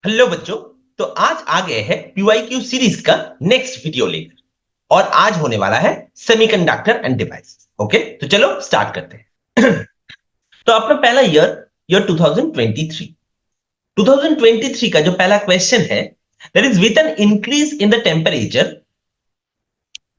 Hello बच्चों। तो आज आ गए हैं पीवाईक्यू सीरीज का नेक्स्ट वीडियो लेकर और आज होने वाला है सेमीकंडक्टर एंड डिवाइस। ओके, तो चलो स्टार्ट करते हैं। तो अपना पहला ईयर 2023। 2023 का जो पहला क्वेश्चन है, that is with an increase in the temperature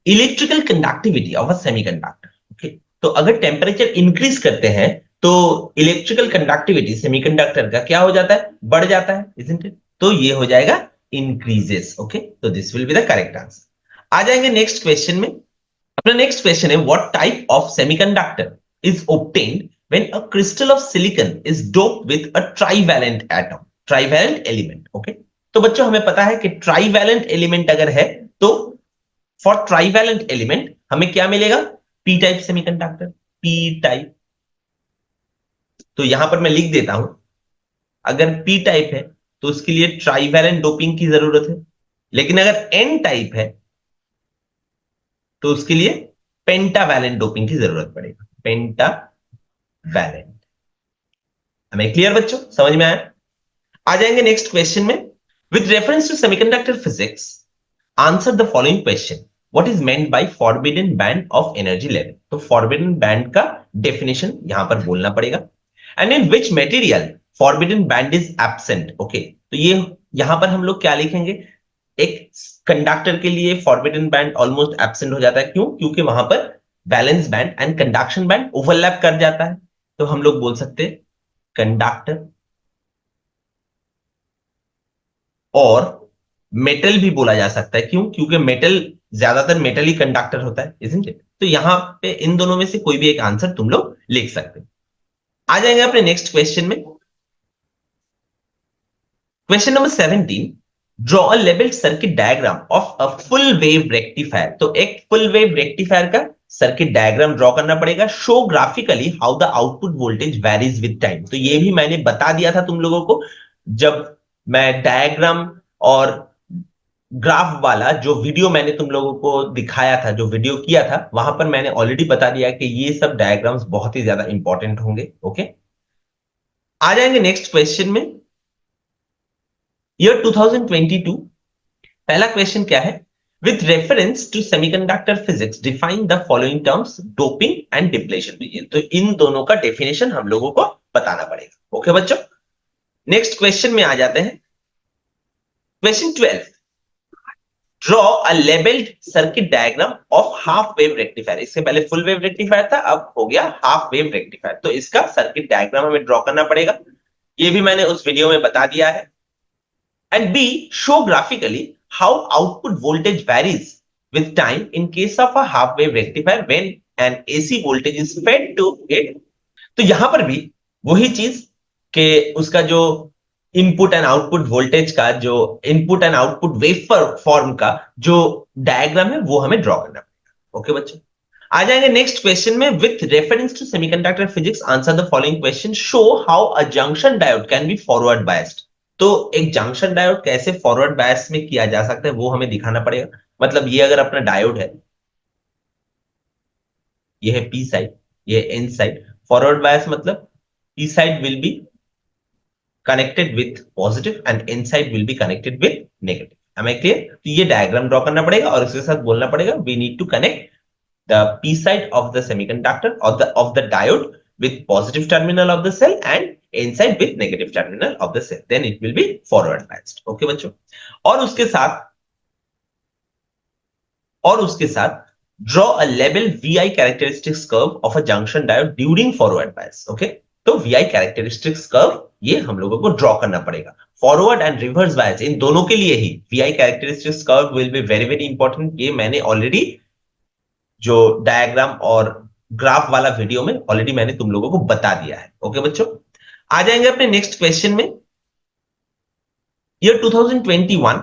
electrical conductivity of a semiconductor. Okay, तो अगर टेम्परेचर इंक्रीज करते हैं तो इलेक्ट्रिकल कंडक्टिविटी सेमीकंडक्टर का क्या हो जाता है, बढ़ जाता है, इजंट इट? तो ये हो जाएगा इंक्रीजेस। ओके, तो this will be the correct answer. आ जाएंगे नेक्स्ट क्वेश्चन में। अपना नेक्स्ट क्वेश्चन है, what type of semiconductor is obtained when a crystal of silicon is doped with a trivalent atom, trivalent element? Okay, तो बच्चों हमें पता है कि ट्राइवैलेंट एलिमेंट अगर है तो फॉर ट्राइवैलेंट एलिमेंट हमें क्या मिलेगा? P type semiconductor, P type. तो यहां पर मैं लिख देता हूं, अगर पी टाइप है तो उसके लिए ट्राइवैलेंट डोपिंग की जरूरत है, लेकिन अगर एन टाइप है तो उसके लिए पेंटावैलेंट डोपिंग की जरूरत पड़ेगा, पेंटावैलेंट। हमें क्लियर बच्चों, समझ में आया? आ जाएंगे नेक्स्ट क्वेश्चन में। With reference to semiconductor physics answer the following question, what is meant by forbidden band of energy level? तो फॉरबिडन बैंड का डेफिनेशन यहां पर बोलना पड़ेगा। And in which material forbidden band is absent? Okay, तो ये यहां पर हम लोग क्या लिखेंगे? एक कंडक्टर के लिए फॉरबिडन बैंड ऑलमोस्ट एब्सेंट हो जाता है, क्यों? क्योंकि वहां पर valence band and conduction band overlap कर जाता है। तो हम लोग बोल सकते हैं कंडक्टर, और मेटल भी बोला जा सकता है, क्यों? क्योंकि मेटल, ज्यादातर मेटल ही कंडक्टर होता है, इजंट इट? तो यहां पे इन दोनों में से कोई भी एक आंसर तुम लोग लिख सकते हो। आ जाएंगे अपने नेक्स्ट क्वेश्चन में। Question number 17, draw a labelled circuit diagram of a full wave rectifier. तो एक फुल वेव रेक्टिफायर का सर्किट डायग्राम ड्रॉ करना पड़ेगा। Show graphically how the output voltage varies with time. तो ये भी मैंने बता दिया था तुम लोगों को, जब मैं डायग्राम और ग्राफ वाला जो वीडियो मैंने तुम लोगों को दिखाया था, जो वीडियो किया था, वहां पर मैंने ऑलरेडी बता दिया कि ये सब डायग्राम्स बहुत ही ज्यादा इंपॉर्टेंट होंगे। ओके, आ जाएंगे नेक्स्ट क्वेश्चन में। ईयर 2022, पहला क्वेश्चन क्या है? With reference to semiconductor physics define the following terms, doping and depletion. तो इन दोनों का डेफिनेशन हम लोगों को बताना पड़ेगा। ओके बच्चों, नेक्स्ट क्वेश्चन में आ जाते हैं। Question 12, draw a labelled circuit diagram of half wave rectifier. इससे पहले फुल वेव रेक्टिफायर था, अब हो गया हाफ वेव रेक्टिफायर। तो इसका सर्किट डायग्राम हमें ड्रॉ करना पड़ेगा, ये भी मैंने उस वीडियो में बता दिया है। And B, show graphically how output voltage varies with time in case of a half wave rectifier when an AC voltage is fed to it. तो यहां पर भी वही चीज के उसका जो इनपुट एंड आउटपुट वोल्टेज का, जो input and output wave form का जो डायग्राम है वो हमें ड्रॉ करना पड़ेगा। ओके बच्चों, आ जाएंगे नेक्स्ट क्वेश्चन में। With reference to semiconductor physics answer the following question, show how a junction diode can be forward biased. तो एक जंक्शन डायोड कैसे फॉरवर्ड बायस में किया जा सकता है वो हमें दिखाना पड़ेगा। मतलब ये अगर अपना डायोड है, ये है पी साइड, ये एन साइड। फॉरवर्ड बायस मतलब P side will be connected with positive and inside will be connected with negative. Am I clear? तो ये डायग्राम ड्रॉ करना पड़ेगा और उसके साथ बोलना पड़ेगा, we need to connect the p side of the semiconductor of the diode with positive terminal of the cell and inside with negative terminal of the cell, then it will be forward biased. Okay बच्चों, और उसके साथ और उसके साथ draw a label VI characteristics curve of a junction diode during forward bias. Okay, तो VI characteristics curve ये हम लोगों को ड्रॉ करना पड़ेगा। फॉरवर्ड एंड रिवर्स बायस इन दोनों के लिए ही VI characteristics curve will be very very important। ये मैंने ऑलरेडी जो डायग्राम और ग्राफ वाला वीडियो में ऑलरेडी मैंने तुम लोगों को बता दिया है। ओके बच्चों, आ जाएंगे अपने नेक्स्ट क्वेश्चन में। Year 2021,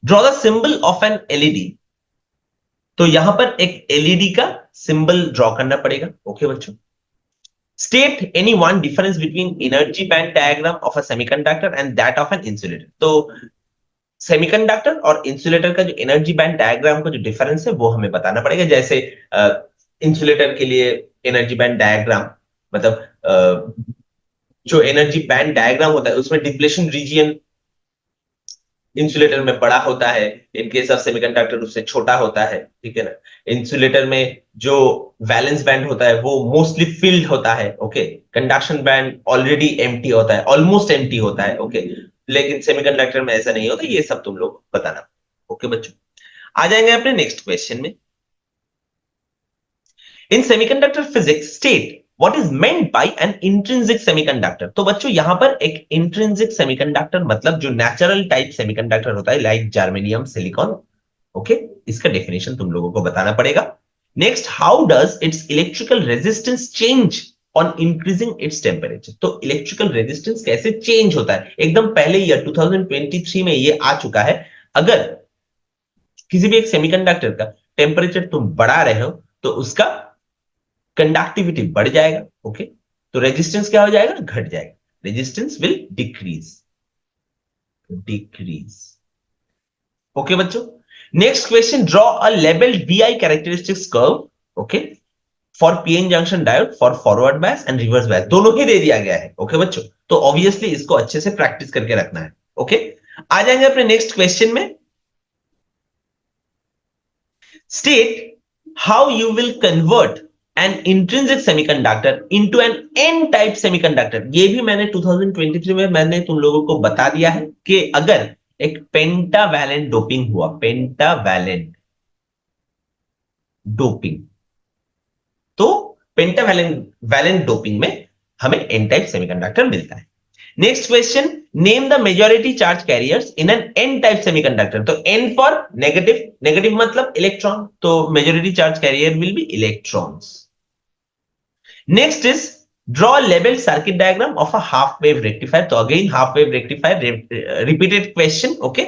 draw the symbol of an LED. तो यहां पर एक एलईडी का सिंबल ड्रॉ करना पड़ेगा। ओके बच्चों, state any one difference between energy band diagram of a semiconductor and that of an insulator. तो सेमीकंडक्टर और इंसुलेटर का जो एनर्जी बैंड डायग्राम का जो डिफरेंस है वो हमें बताना पड़ेगा। जैसे इंसुलेटर के लिए एनर्जी बैंड डायग्राम, मतलब जो एनर्जी बैंड डायग्राम होता है उसमें डिप्लेशन रीजियन इंसुलेटर में बड़ा होता है, इन केस ऑफ सेमीकंडक्टर उससे छोटा होता है, ठीक है ना। इंसुलेटर में जो वैलेंस बैंड होता है वो मोस्टली फिल्ड होता है, okay. Conduction band already empty होता है, ऑलमोस्ट एम्प्टी होता है, ओके। लेकिन सेमीकंडक्टर में ऐसा नहीं होता, ये सब तुम लोग बताना, ओके बच्चों। आ जाएंगे अपने नेक्स्ट क्वेश्चन में। In semiconductor physics state what is meant by an intrinsic semiconductor. तो बच्चों यहां पर एक इंट्रिंसिक सेमीकंडक्टर मतलब जो नेचुरल टाइप सेमीकंडक्टर होता है लाइक जर्मेनियम, सिलिकॉन, ओके। इसका डेफिनेशन तुम लोगों को बताना पड़ेगा। Next, how does it's electrical resistance change on increasing its temperature. तो इलेक्ट्रिकल रेजिस्टेंस कैसे चेंज होता है, एकदम पहले ईयर 2023 में ये आ चुका है। अगर किसी भी एक सेमीकंडक्टर का टेम्परेचर तुम बढ़ा रहे हो तो उसका कंडक्टिविटी बढ़ जाएगा, ओके। तो रेजिस्टेंस क्या हो जाएगा, घट जाएगा, resistance will decrease, decrease, okay बच्चों। Next question, draw a labelled VI characteristics curve, okay, for PN junction diode for forward bias and reverse bias, दोनों ही दे दिया गया है, ओके बच्चों। तो ऑब्वियसली इसको अच्छे से प्रैक्टिस करके रखना है, ओके। आ जाएंगे अपने नेक्स्ट क्वेश्चन में। State how you will convert an intrinsic semiconductor into an N-type semiconductor। ये भी मैंने 2023 में मैंने तुम लोगों को बता दिया है कि अगर एक पेंटावैलेंट डोपिंग हुआ, पेंटावैलेंट डोपिंग, तो पेंटावैलेंट वैलेंट डोपिंग में हमें एन टाइप सेमीकंडक्टर मिलता है। Next question, name the majority charge carriers in N N type semiconductor. तो एन फॉर नेगेटिव, नेगेटिव मतलब इलेक्ट्रॉन, तो majority charge carrier will be electrons. Next is draw level circuit diagram of a half wave rectifier. तो again half wave rectifier, repeated question, okay.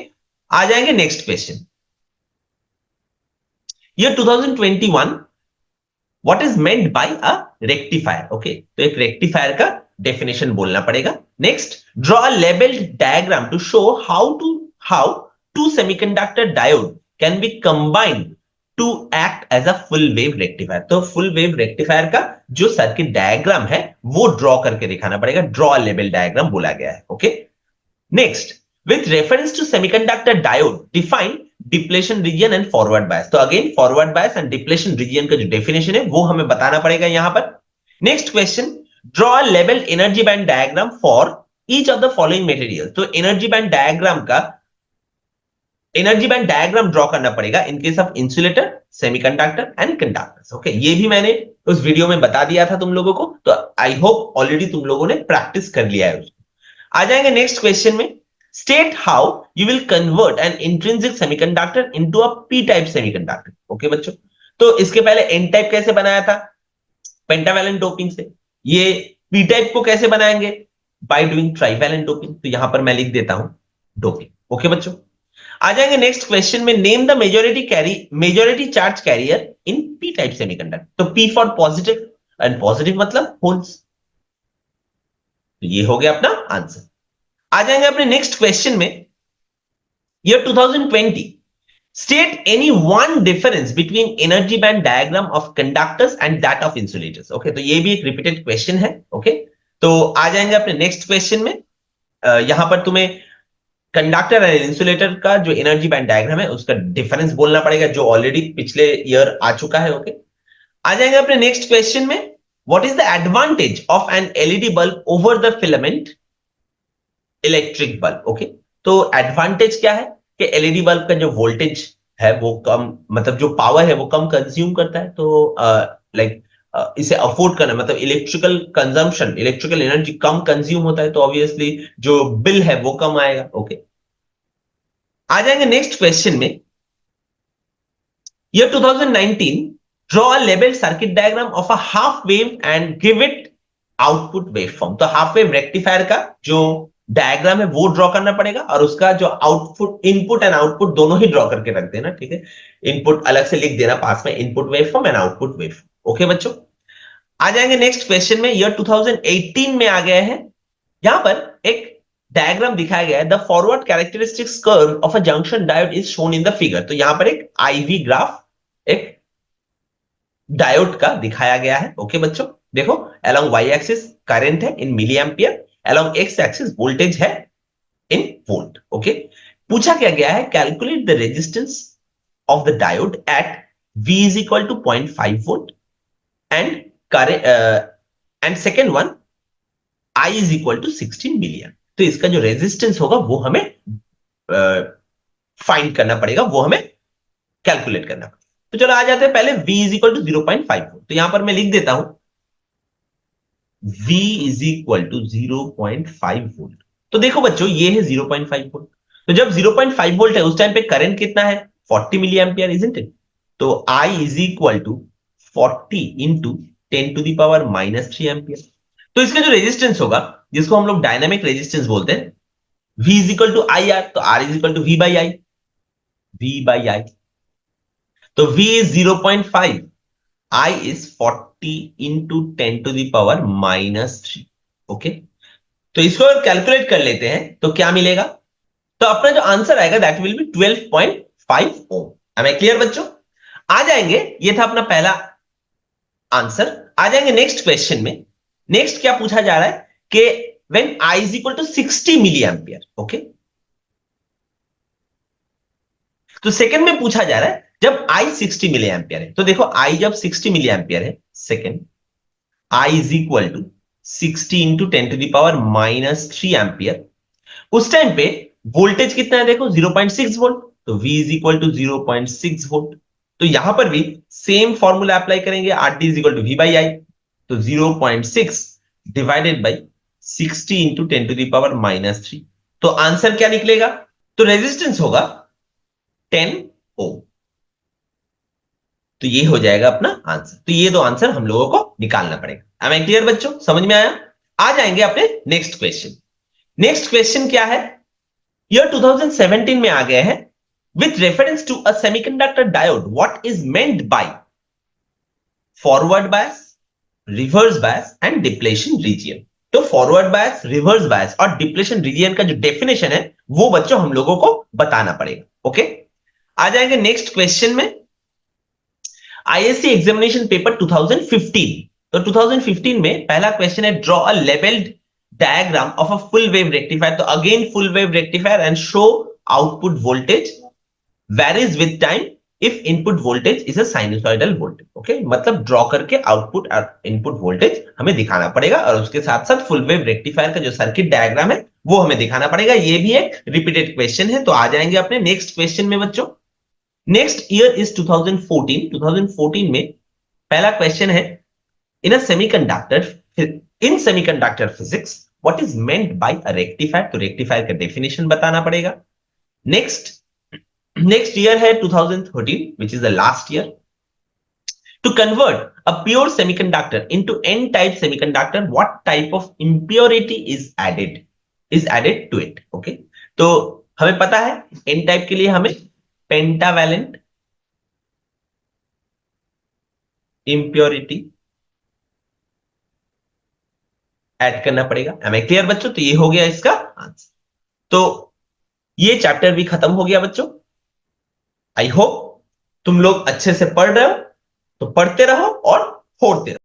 आ जाएंगे next question. ये 2021 what is meant by a rectifier, okay. तो एक rectifier का definition बोलना पड़ेगा। Next, draw a labelled diagram to show how two semiconductor diode can be combined to act as a full wave rectifier. तो full wave rectifier का जो circuit diagram है वो ड्रॉ करके दिखाना पड़ेगा, ड्रॉ अ लेबल डायग्राम बोला गया है, okay. Next, with reference to semiconductor diode define depletion region and forward bias. तो again forward bias and depletion region का जो डेफिनेशन है वो हमें बताना पड़ेगा यहां पर। Next question, draw level energy band diagram for each of the following material. तो एनर्जी बैंड डायग्राम का एनर्जी बैंड डायग्राम ड्रॉ करना पड़ेगा इन case of insulator, semiconductor and conductors, okay. ये भी मैंने उस वीडियो में बता दिया था तुम लोगों को, तो आई होप ऑलरेडी तुम लोगों ने प्रैक्टिस कर लिया है उसको। आ जाएंगे नेक्स्ट क्वेश्चन में। State how you will convert an intrinsic semiconductor into a p-type semiconductor, okay बच्चों। तो इसके पहले n टाइप कैसे बनाया था, पेंटावैलेंट डोपिंग से। ये p टाइप को कैसे बनाएंगे, बाय डूइंग ट्राइवैलेंट डोपिंग। तो यहां पर मैं लिख देता हूं डोपिंग, ओके बच्चों। आ जाएंगे नेक्स्ट क्वेश्चन में, name the majority charge carrier in p type semiconductor. तो p for positive, and positive मतलब होल्स। तो ये हो गया अपना आंसर। आ जाएंगे अपने नेक्स्ट क्वेश्चन में। Year 2020, state any one difference between energy band diagram of conductors and that of insulators, okay। तो ये भी एक रिपीटेड क्वेश्चन है, ओके। तो आ जाएंगे अपने नेक्स्ट क्वेश्चन में। यहां पर तुम्हें कंडक्टर एंड इंसुलेटर का जो एनर्जी बैंड डायग्राम है उसका डिफरेंस बोलना पड़ेगा, जो ऑलरेडी पिछले ईयर आ चुका है, ओके। आ जाएंगे अपने नेक्स्ट क्वेश्चन में, what is the advantage of an LED bulb over the filament electric bulb, okay. तो एडवांटेज क्या है कि एलईडी बल्ब का जो वोल्टेज है वो कम, मतलब जो पावर है वो कम कंज्यूम करता है। तो लाइक इसे अफोर्ड करना मतलब इलेक्ट्रिकल कंजम्पशन, इलेक्ट्रिकल एनर्जी कम कंज्यूम होता है, तो ऑब्वियसली जो बिल है वो कम आएगा, ओके। आ जाएंगे नेक्स्ट क्वेश्चन में। Year 2019, draw a labeled circuit diagram of a half wave and give it output waveform. तो हाफ वेव रेक्टिफायर का जो डायग्राम है वो ड्रॉ करना पड़ेगा और उसका जो आउटपुट, इनपुट एंड आउटपुट दोनों ही ड्रॉ करके रख देना, ठीक है। इनपुट अलग से लिख देना पास में, input waveform and output waveform, okay बच्चों। आ जाएंगे नेक्स्ट क्वेश्चन में। ईयर 2018 में आ गया है, यहां पर एक डायग्राम दिखाया गया है, the forward characteristics curve of a junction diode is shown in the figure. तो यहां पर एक आईवी ग्राफ एक डायोड का दिखाया गया है, ओके बच्चों। देखो along y एक्सिस करंट है in milliampere, along x axis voltage है इन वोल्ट। ओके, पूछा क्या गया है, calculate the resistance of the diode at v is equal to 0.5 volt and and second one I is equal to 16 million. तो इसका जो resistance होगा वो हमें फाइंड करना पड़ेगा, वो हमें कैलकुलेट करना पड़ेगा। तो चलो आ जाते हैं पहले v is equal to 0.5 volt. तो यहां पर मैं लिख देता हूं v is equal to 0.5 volt. तो देखो बच्चों ये है 0.5 वोल्ट। तो जब 0.5 वोल्ट है उस टाइम पे करंट कितना है, 40 मिली एम्पियर, इजंट इट? तो I is equal to 40 into 10⁻³ ampere. तो इसका जो रेजिस्टेंस होगा, जिसको हम लोग डायनामिक रेजिस्टेंस बोलते हैं, v is equal to I R, तो r is equal to v by I. तो v is 0.5, I is 40 into 10⁻³ okay. तो इसको अगर कैलकुलेट कर लेते हैं तो क्या मिलेगा, तो अपना जो आंसर आएगा that will be 12.5 ohm. Am I clear बच्चों? आ जाएंगे, ये था अपना पहला आंसर। आ जाएंगे नेक्स्ट क्वेश्चन में। नेक्स्ट क्या पूछा जा रहा है कि when I is equal to 60 milli ampere. Okay, तो सेकंड में पूछा जा रहा है जब I 60 मिली एम्पियर है। तो देखो I जब 60 मिली एम्पियर है, second I is equal to 60 into 10⁻³ ampere, उस टाइम पे वोल्टेज कितना है, देखो 0.6 वोल्ट। तो V is equal to 0.6 volt. तो यहां पर भी सेम फॉर्मूला अप्लाई करेंगे, R D is equal to v/i। तो 0.6 डिवाइडेड बाई 60 इंटू 10⁻³ तो आंसर क्या निकलेगा, तो रेजिस्टेंस होगा 10 ओम। तो ये हो जाएगा अपना आंसर। तो ये दो आंसर हम लोगों को निकालना पड़ेगा। एम आई क्लियर बच्चों, समझ में आया? आ जाएंगे अपने नेक्स्ट क्वेश्चन। नेक्स्ट क्वेश्चन क्या है, ईयर 2017 में आ गया है, with reference to a semiconductor diode what is meant by forward bias, reverse bias and depletion region. तो फॉरवर्ड बायस, रिवर्स बायस और डिप्लेशन रीजियन का जो डेफिनेशन है वो बच्चों हम लोगों को बताना पड़ेगा। ओके, आ जाएंगे नेक्स्ट क्वेश्चन में। ISC examination paper 2015। तो 2015 में पहला क्वेश्चन है, draw a labelled diagram of a full wave rectifier. तो again full wave rectifier and show output voltage varies with time if input voltage is a sinusoidal voltage। Okay, मतलब draw करके output और input voltage हमें दिखाना पड़ेगा, और उसके साथ साथ फुल वेव रेक्टिफायर का जो सर्किट डायग्राम है वो हमें दिखाना पड़ेगा। ये भी एक रिपीटेड क्वेश्चन है। तो आ जाएंगे अपने नेक्स्ट क्वेश्चन में बच्चों। Next year is 2014। 2014 में पहला क्वेश्चन है, in a semiconductor, in semiconductor physics what is meant by a rectifier. तो रेक्टिफायर का डेफिनेशन बताना पड़ेगा। नेक्स्ट ईयर है 2013 which is the last year. To convert a pure semiconductor into n type semiconductor, what type of impurity is added to it? Okay, तो हमें पता है n type के लिए हमें पेंटावैलेंट इंप्योरिटी ऐड करना पड़ेगा। हमें क्लियर बच्चों? तो ये हो गया इसका आंसर। तो ये चैप्टर भी खत्म हो गया बच्चों। आई होप तुम लोग अच्छे से पढ़ रहे हो, तो पढ़ते रहो और फोड़ते रहो।